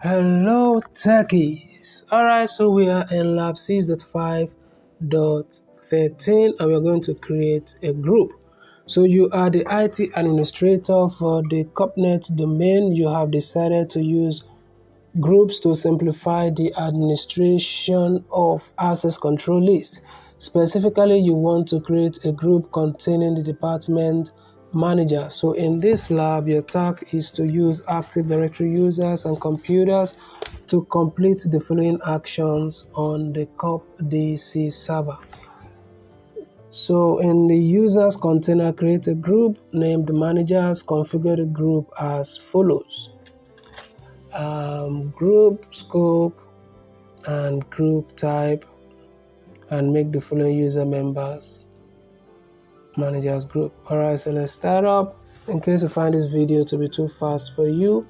Hello techies. Alright, so we are in lab 6.5.13 and we're going to create a group. So you are the IT administrator for the CompTIA domain. You have decided to use groups to simplify the administration of access control list. Specifically, you want to create a group containing the department manager. So in this lab, your task is to use Active Directory users and computers to complete the following actions on the CompTIA server. So in the users container, create a group named managers. Configure the group as follows. Group scope and group type, and make the following user members managers group. Alright, so let's start up. In case you find this video to be too fast for you,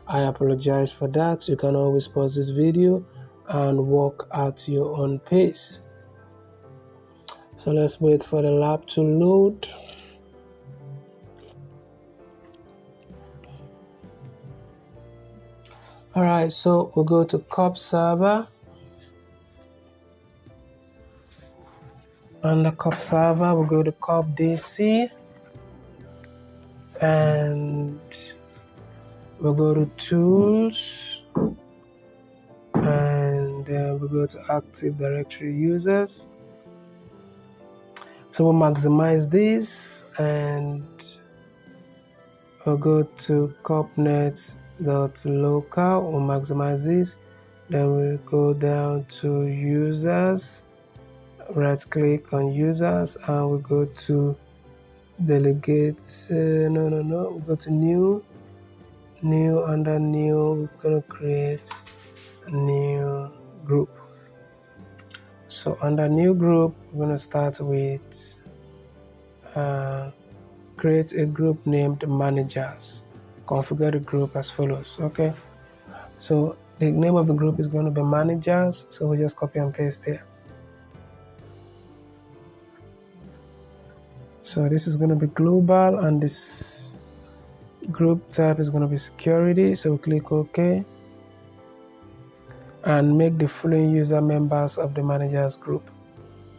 I apologize for that. You can always pause this video and walk at your own pace. So let's wait for the lab to load. Alright, so we'll go to COP server. Under COP server, we'll go to COP DC. And we'll go to tools, and then we'll go to Active Directory users. So we'll maximize this, and we'll go to CompNet.local. We'll maximize this. Then we'll go down to users, right click on users, and we'll go to delegate. We'll go to new. Under new, we're going to create a new group. So under new group, we're going to start with create a group named managers. Configure the group as follows. Okay, so the name of the group is going to be managers, so we just copy and paste here. So this is going to be global, and this group type is going to be security, so we click OK and make the following user members of the managers group.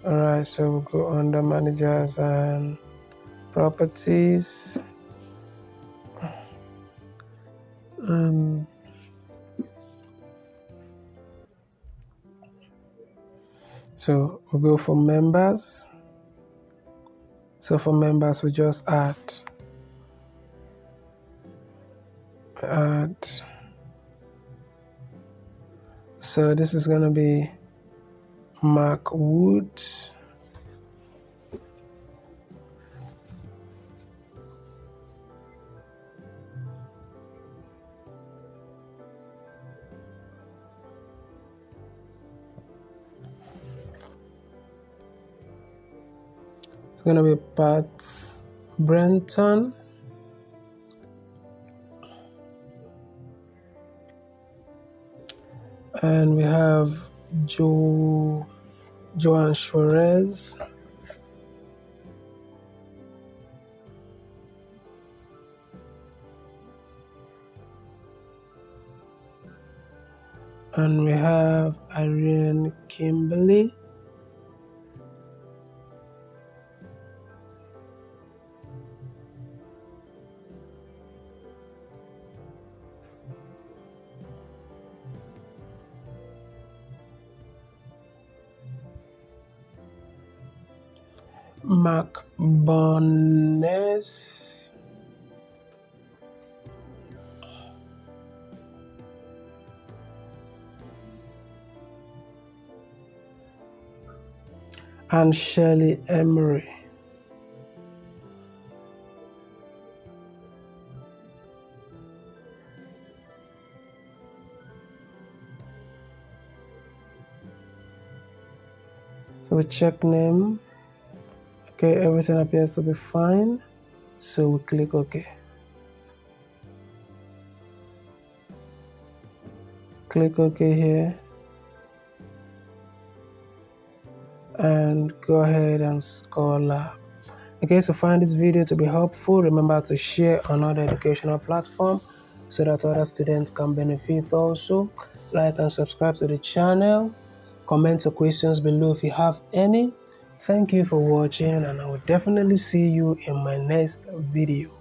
Alright, so we'll go under managers and properties, so we'll go for members. So for members, we just add so this is going to be Mark Wood. It's going to be Pat Brenton. And we have Joan Suarez. And we have Irene Kimberly. Mark Bones. And Shirley Emery. So we check name. Okay, everything appears to be fine. So we click OK. Click OK here. And go ahead and score lab. In case you find this video to be helpful, remember to share on other educational platforms so that other students can benefit also. Like and subscribe to the channel. Comment your questions below if you have any. Thank you for watching, and I will definitely see you in my next video.